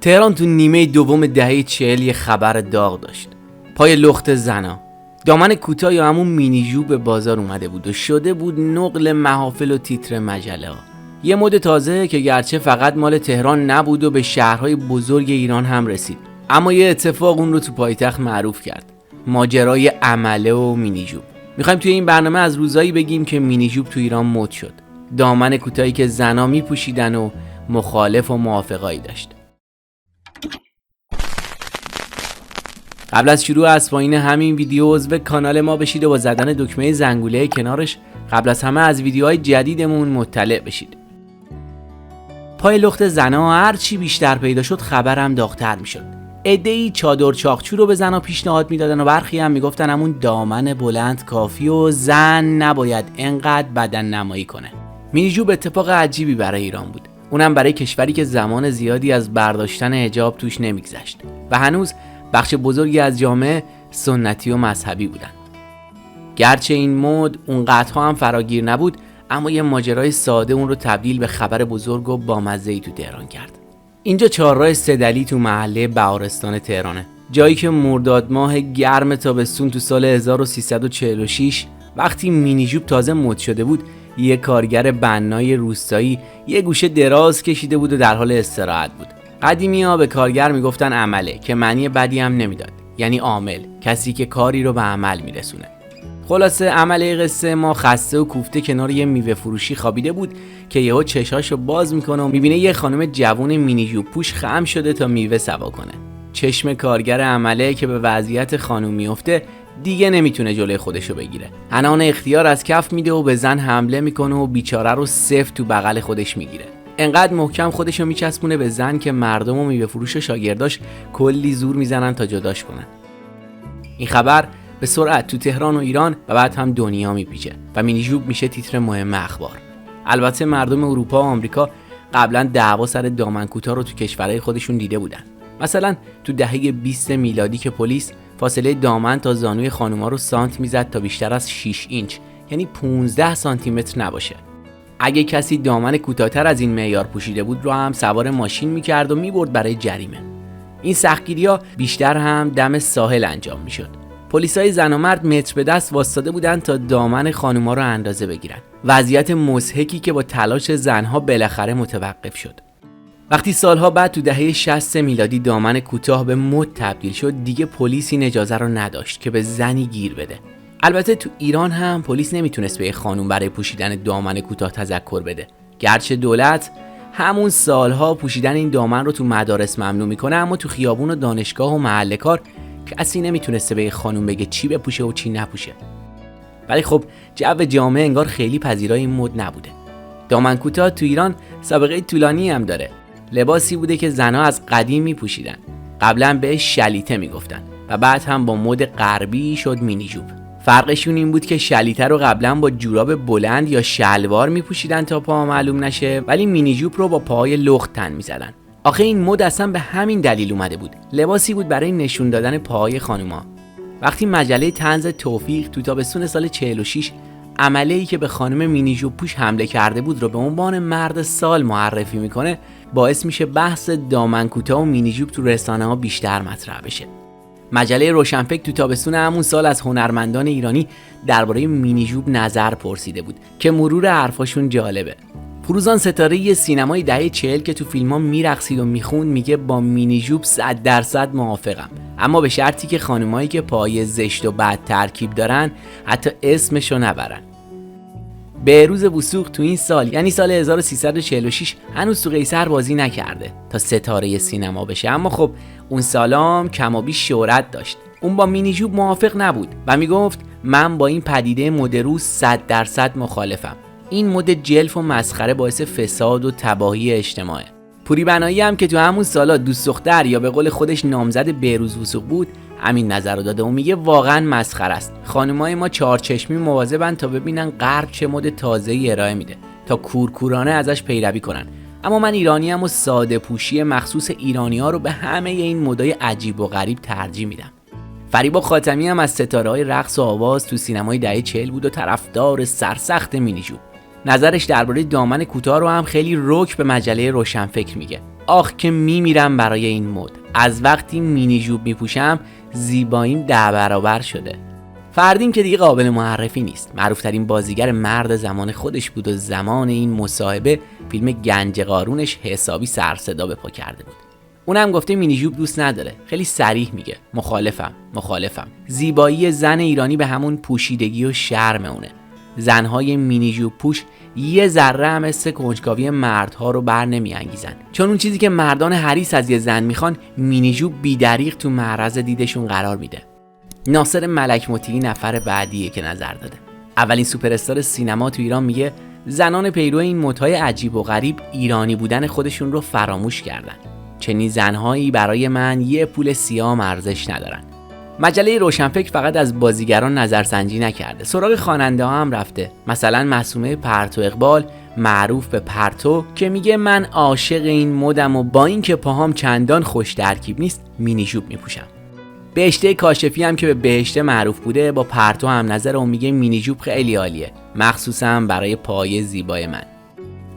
تهران تو نیمه دوم دهه 40 یه خبر داغ داشت. پای لخت زنا، دامن کوتاه یا همون مینی ژوب به بازار اومده بود و شده بود نقل محافل و تیتر مجله ها. یه مد تازه که گرچه فقط مال تهران نبود و به شهرهای بزرگ ایران هم رسید، اما یه اتفاق اون رو تو پایتخت معروف کرد: ماجرای عمله و مینی ژوب. میخوایم توی این برنامه از روزایی بگیم که مینی ژوب تو ایران مد شد، دامن کوتاهی که زنا میپوشیدن و مخالف و موافقایی داشت. قبل از شروع اسپاین همین ویدیو عضو کانال ما بشید و با زدن دکمه زنگوله کنارش قبل از همه از ویدیوهای جدیدمون مطلع بشید. پای لخت زنا هرچی بیشتر پیدا شد خبرم داغ‌تر میشد. عده‌ای چادر چاقچو رو به زنا پیشنهاد میدادن و برخی هم میگفتن همون دامن بلند کافی و زن نباید انقدر بدن نمایی کنه. مینی ژوب اتفاق عجیبی برای ایران بود، اونم برای کشوری که زمان زیادی از برداشتن حجاب توش نمیگذشت و هنوز بخش بزرگی از جامعه سنتی و مذهبی بودن. گرچه این مد اونقدرها هم فراگیر نبود، اما یه ماجرای ساده اون رو تبدیل به خبر بزرگ و بامزه‌ای تو تهران کرد. اینجا چهارراه سه‌دلی تو محله بهارستان تهرانه، جایی که مرداد ماه گرم تابستون تو سال 1346 وقتی مینی ژوب تازه مد شده بود، یه کارگر بنای روستایی یه گوشه دراز کشیده بود و در حال استراحت بود. قدیمی‌ها به کارگر میگفتن عمله، که معنی بدی هم نمیداد، یعنی عامل، کسی که کاری رو به عمل میرسونه. خلاصه عمله قصه ما خسته و کوفته کنار یه میوه فروشی خوابیده بود که یهو چشاشو باز میکنه و میبینه یه خانم جوون مینی ژوب پوش خم شده تا میوه سوا کنه. چشم کارگر عمله که به وضعیت خانم میفته دیگه نمیتونه جلوی خودشو بگیره. حنان اختیار از کف میده و به زن حمله میکنه و بیچاره رو سفت تو بغل خودش میگیره. انقدر محکم خودشو میچسبونه به زن که مردم و میوه فروش و شاگرداش کلی زور میزنن تا جداش کنن. این خبر به سرعت تو تهران و ایران و بعد هم دنیا میپیچه و مینی ژوب میشه تیتر مهم اخبار. البته مردم اروپا و آمریکا قبلا دعوا سر دامن کوتاه رو تو کشورهای خودشون دیده بودن. مثلا تو دهه 20 میلادی که پلیس فاصله دامن تا زانوی خانوما رو سانت میزد تا بیشتر از 6 اینچ یعنی 15 سانتی متر نباشه. اگه کسی دامن کوتاه‌تر از این معیار پوشیده بود رو هم سوار ماشین میکرد و میبرد برای جریمه. این سختگیری‌ها بیشتر هم دم ساحل انجام میشد. پلیسای زن و مرد متر به دست واسطاده بودن تا دامن خانوما رو اندازه بگیرن. وضعیت مضحکی که با تلاش زنها بالاخره متوقف شد. وقتی سالها بعد تو دهه 60 میلادی دامن کوتاه به مد تبدیل شد، دیگه پلیس این اجازه رو نداشت که به زنی گیر بده. البته تو ایران هم پلیس نمیتونست به خانوم برای پوشیدن دامن کوتاه تذکر بده. گرچه دولت همون سالها پوشیدن این دامن رو تو مدارس ممنوع میکنه، اما تو خیابون و دانشگاه و محل کار کسی نمیتونسته به خانوم بگه چی بپوشه و چی نپوشه. ولی خب جو جامعه انگار خیلی پذیرای این مد نبوده. دامن کوتاه تو ایران سابقه طولانی هم داره. لباسی بوده که زنها از قدیم میپوشیدن. قبلا بهش شلیته میگفتن و بعد هم با مد غربی شد مینی ژوب. فرقشون این بود که شلیته رو قبلا با جوراب بلند یا شلوار میپوشیدن تا پا معلوم نشه، ولی مینی ژوب رو با پاهای لخت تن میزدن. آخه این مد اصلا به همین دلیل اومده بود. لباسی بود برای نشون دادن پاهای خانوما. وقتی مجله طنز توفیق تو تابستون سال 46 عمله‌ای که به خانم مینی ژوب پوش حمله کرده بود رو به عنوان مرد سال معرفی میکنه، باعث میشه بحث دامن کوتاه و مینی ژوب تو رسانه‌ها بیشتر مطرح بشه. مجله روشنفکر تو تابستون همون سال از هنرمندان ایرانی درباره مینی ژوب نظر پرسیده بود که مرور حرفاشون جالبه. فروزان ستاره سینمای دهه 40 که تو فیلم‌ها میرقصید و میخوند میگه با مینی ژوب 100% موافقم، اما به شرطی که خانمایی که پای زشت و بد ترکیب دارن حتی اسمشو نبرن. بهروز وثوق تو این سال یعنی سال 1346 هنوز تو قیصر بازی نکرده تا ستاره سینما بشه، اما خب اون سالام کم و بیش شهرت داشت. اون با مینی ژوب موافق نبود و میگفت من با این پدیده مد روز 100% مخالفم. این مد جلف و مسخره باعث فساد و تباهی اجتماعه. پوری بنایی هم که تو همون سالا دوست دختر یا به قول خودش نامزد بهروز وثوق بود همین نظر رو داده و میگه واقعا مسخره است. خانمای ما چارچشمی مواظبن تا ببینن غرب چه مد تازه‌ای ارائه میده تا کورکورانه ازش پیروی کنن. اما من ایرانی‌ام و ساده پوشی مخصوص ایرانی‌ها رو به همه این مدای عجیب و غریب ترجیح میدم. فریبا خاتمی هم از ستاره‌های رقص و آواز تو سینمای دهه 40 بود و طرفدار سرسخت مینی ژوب. نظرش درباره دامن کوتاه رو هم خیلی رک به مجله روشنفکر میگه. آخ که میمیرم برای این مد. از وقتی مینی جوب میپوشم زیباییم 10 برابر شده. فردین که دیگه قابل معرفی نیست. معروفترین بازیگر مرد زمان خودش بود و زمان این مصاحبه فیلم گنج قارونش حسابی سر صدا به پا کرده بود. اونم گفته مینی جوب دوست نداره. خیلی صریح میگه مخالفم. زیبایی زن ایرانی به همون پوشیدگی و شرم اونه. زنهای مینی جوب پوش یه ذره هم مثل کنجکاوی مردها رو بر نمیانگیزن، چون اون چیزی که مردان حریص از یه زن میخوان مینی جوب بی‌دریغ تو معرض دیدشون قرار میده. ناصر ملک مطیعی نفر بعدیه که نظر داده. اولین سوپر استار سینما تو ایران میگه زنان پیرو این مدهای عجیب و غریب ایرانی بودن خودشون رو فراموش کردن. چنین زنهایی برای من یه پول سیاه ارزش ندارن. مجله روشنفکر فقط از بازیگران نظرسنجی نکرده، سراغ خواننده ها هم رفته. مثلا معصومه پرتو اقبال، معروف به پرتو، که میگه من عاشق این مدم و با اینکه پاهام چندان خوش ترکیب نیست مینی جوب میپوشم. بهشته کاشفی هم که به بهشته معروف بوده با پرتو هم نظر و میگه مینی جوب خیلی عالیه، مخصوصا برای پای زیبای من.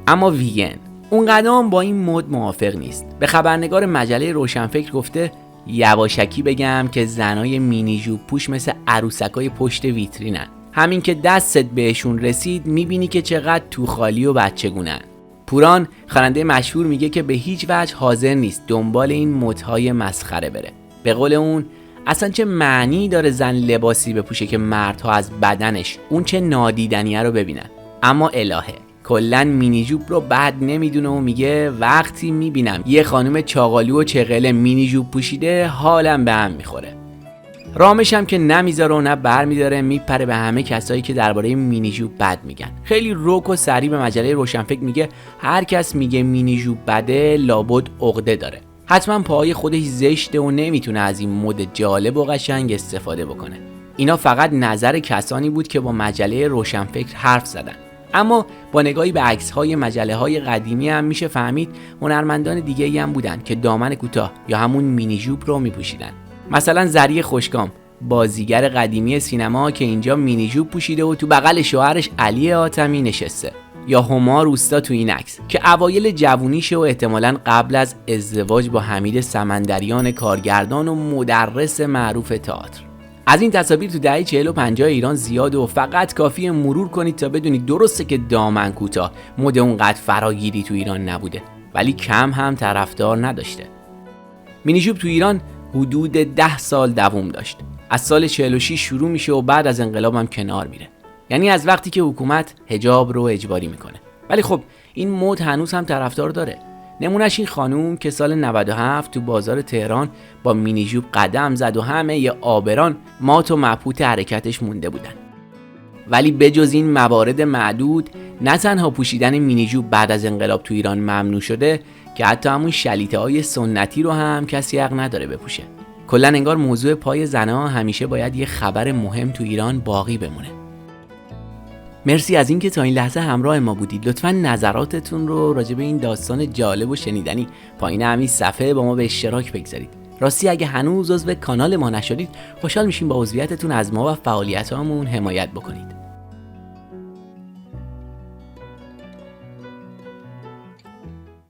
اما ویگن اونقدر با این مد موافق نیست. به خبرنگار مجله روشنفکر گفته یواشکی بگم که زنای مینی جوب پوش مثل عروسکای پشت ویترینن. همین که دستت بهشون رسید میبینی که چقدر تو خالی و بچگونن. پوران خواننده مشهور میگه که به هیچ وجه حاضر نیست دنبال این مدهای مسخره بره. به قول اون اصلا چه معنی داره زن لباسی بپوشه که مردها از بدنش اون چه نادیدنیه رو ببینن. اما الهه کلن مینی جوب رو بد نمیدونه و میگه وقتی میبینم یه خانم چاقالو و چغله مینی جوب پوشیده حالم به هم میخوره. رامش هم که نمیذاره و نه برمیداره، میپره به همه کسایی که درباره مینی جوب بد میگن. خیلی رک و سریع به مجله روشنفکر میگه هر کس میگه مینی جوب بده لابد عقده داره. حتما پاهای خودش زشته و نمیتونه از این مد جالب و قشنگ استفاده بکنه. اینا فقط نظر کسانی بود که با مجله روشنفکر حرف زدن. اما با نگاهی به عکس‌های مجله‌های قدیمی هم میشه فهمید هنرمندان دیگه‌ای هم بودن که دامن کوتاه یا همون مینی جوب رو میپوشیدن. مثلا زری خوشگام، بازیگر قدیمی سینما که اینجا مینی جوب پوشیده و تو بغل شوهرش علی حاتمی نشسته. یا هما روستا تو این عکس که اوایل جوونیشه و احتمالاً قبل از ازدواج با حمید سمندریان کارگردان و مدرس معروف تئاتر. از این تصاویر تو دهه 40 و 50 ایران زیاده و فقط کافیه مرور کنید تا بدونید درسته که دامن کوتاه مد اونقدر فراگیری تو ایران نبوده، ولی کم هم طرفدار نداشته. مینی جوب تو ایران حدود 10 سال دوام داشت. از سال 46 شروع میشه و بعد از انقلاب هم کنار میره. یعنی از وقتی که حکومت حجاب رو اجباری میکنه. ولی خب این مد هنوز هم طرفدار داره. نمونش این خانوم که سال 97 تو بازار تهران با مینی جوب قدم زد و همه ی آبران مات و مبهوت حرکتش مونده بودن. ولی بجز این موارد معدود نه تنها پوشیدن مینی جوب بعد از انقلاب تو ایران ممنوع شده که حتی همون شلیته های سنتی رو هم کسی حق نداره بپوشه. کلا انگار موضوع پای زنها همیشه باید یه خبر مهم تو ایران باقی بمونه. مرسی از اینکه تا این لحظه همراه ما بودید. لطفاً نظراتتون رو راجع به این داستان جالب و شنیدنی پایین همین صفحه با ما به اشتراک بگذارید. راستی اگه هنوز عضو کانال ما نشدید خوشحال میشیم با عضویتتون از ما و فعالیتامون حمایت بکنید.